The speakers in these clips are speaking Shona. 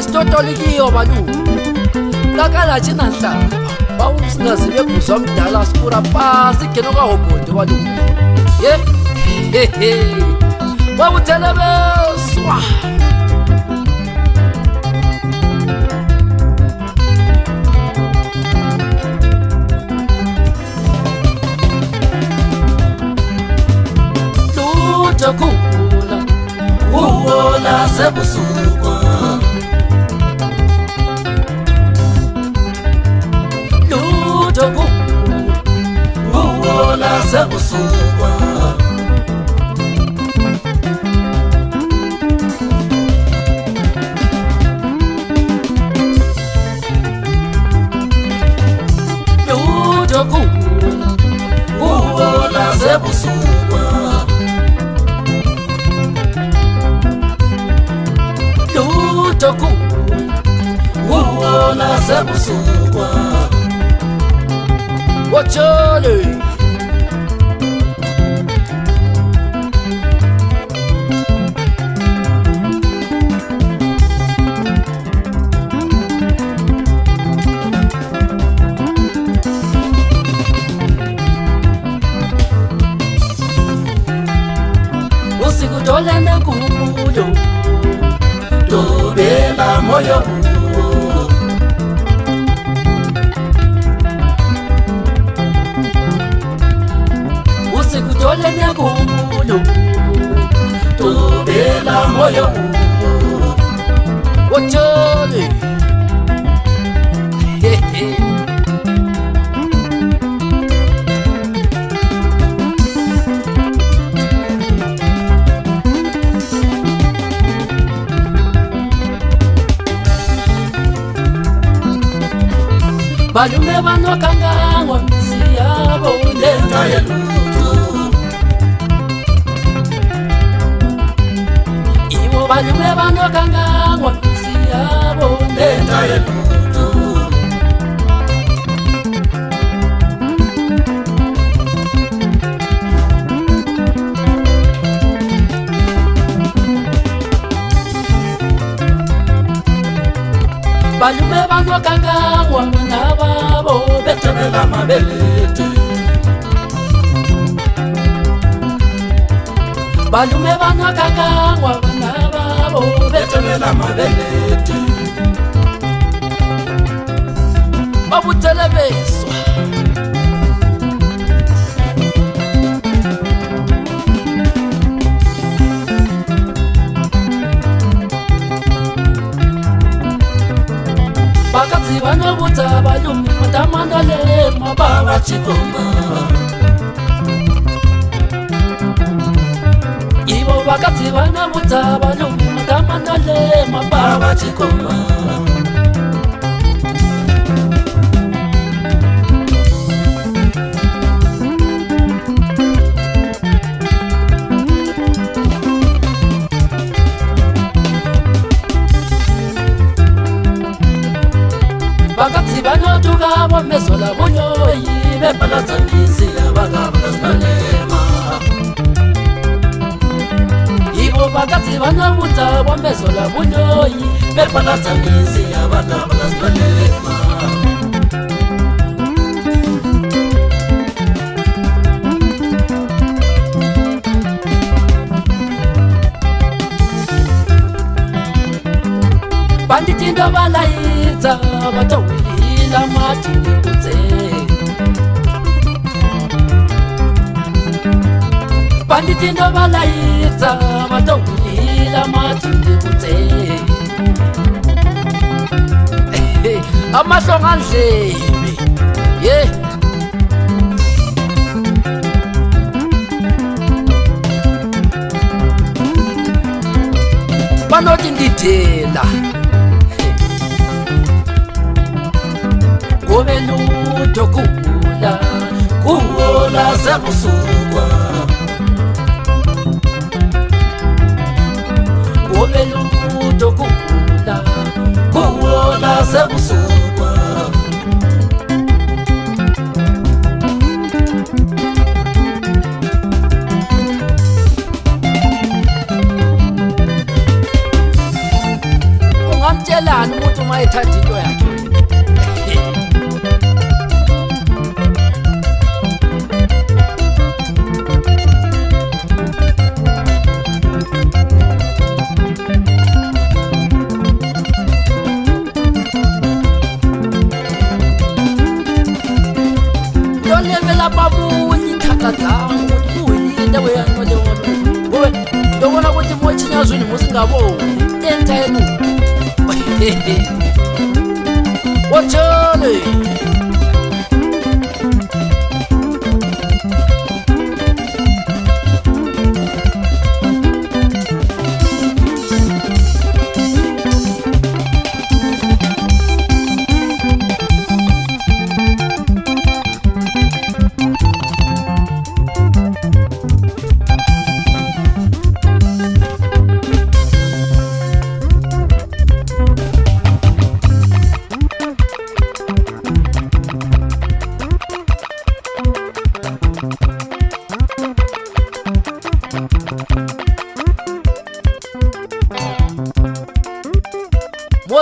asitotolikiyo balungu kakalathi nanhlaba bawusingazi beguzwa mdala sipura pasi geno kahobhodi balungu ye babuthelebeswa lutokula uwola sebusukwa uwola sebusukwa uwola sebusukwa uwola sebusukwa Wachale usikutolene kuyo tobela moyo usikutolene kuyo tobela moyo Wachale balume banokangangwa misiyabo lenta yeluto iwo balume banokangangwa misiyabo lenta yeluto balume banokangangwa nababo betebela mabelete balume banokangangwa nababo betebela mabelete babuthelebeswa bakatsi banobutsa balumi matamanale mababa chikoma ibo bakatsi banobutsa balumi matamanale mababa chikoma bakatsi banotuka bomesola bunyoyi bepalatsanisi abakabalazalema ibo bakatsi banobutsa bomesola bunyoyi bepalatsanisi abakabalazalema banditindo balayidza batawilila matindikudze banditindo balayidza batawilila matindikudze amahlonga ndlebe ye banoti ndidela Gobe luto kuwola sebusukwa Gobe luto kuwola sebusukwa Ungamtshela levela bamunyi thakadzamu kuhilinde weyanole ngobe ndobona ukuthi mochinyazweni musingaboni entayenu wachole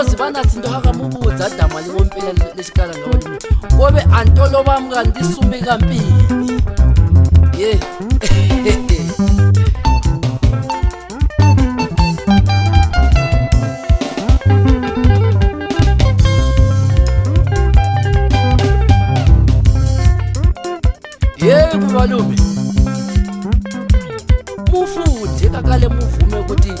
mozi banathi into hakamubuza adama likompela leshikala ngabona ngobe antolo bami kanti isumbi kampini ye yebo malume mufunde kakale muvume ukuthi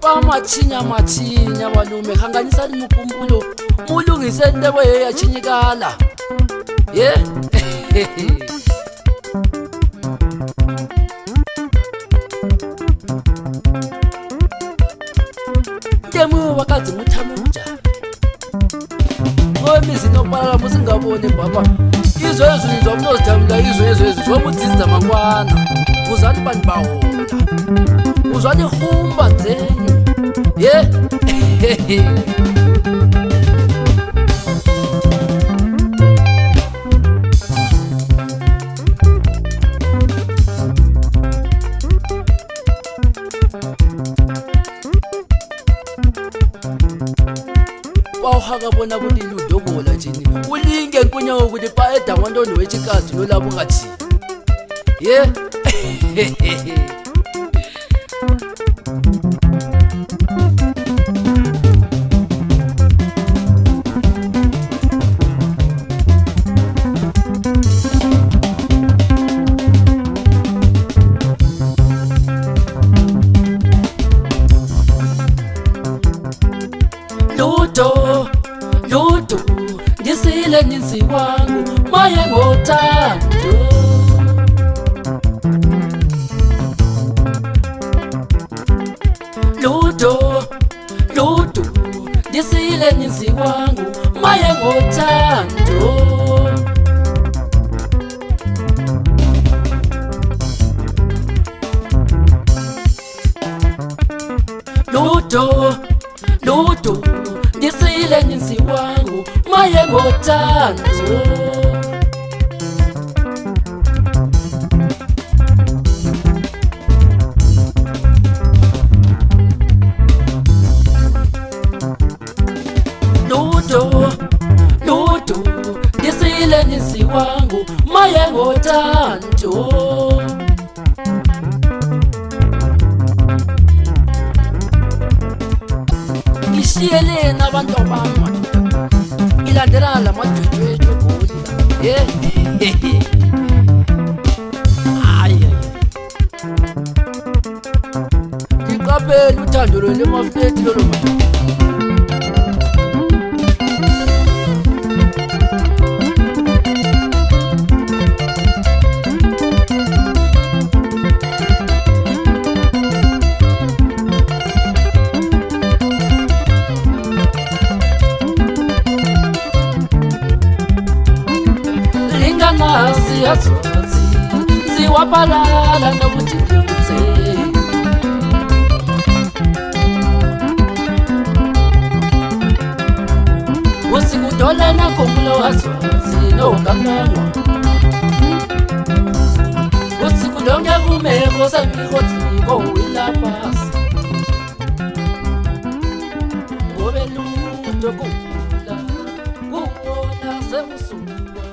bamachinya balume hanganisani mukumbulo mulungise ndebo yachinyikala ye ndemu wakadzi mutamuja ngomizi nopala musingabone baba izvo ezvinzwa munozitambula izvo zvomudzidza mangwana uzani bani bahola uzani humba dzenyu ye wawuhakabona kuti ludobola jini ulinge nkunyawo kuti pa edamantoni wechikadzi nolabo ngathi ye Ludo, ngisile ninzi wangu maye ngothando Ludo, ngisile ninzi wangu maye ngothando Ludo, ngisile ninzi wangu maye ngothando Ludo, ngisile ninzi wangu maye ngothando ngishiyeleni abantu abami madoda ilandela la majwejwe golila ye hayi ngiqaphela uthando lwele mafethi lolo madoda siyazozi ziwapalala nokujikutse usikudolana komlo wazozi nokangangwa usikudonga kumeko sangikhothi kowilapasi ngobe ludo kula kuwona sebusuku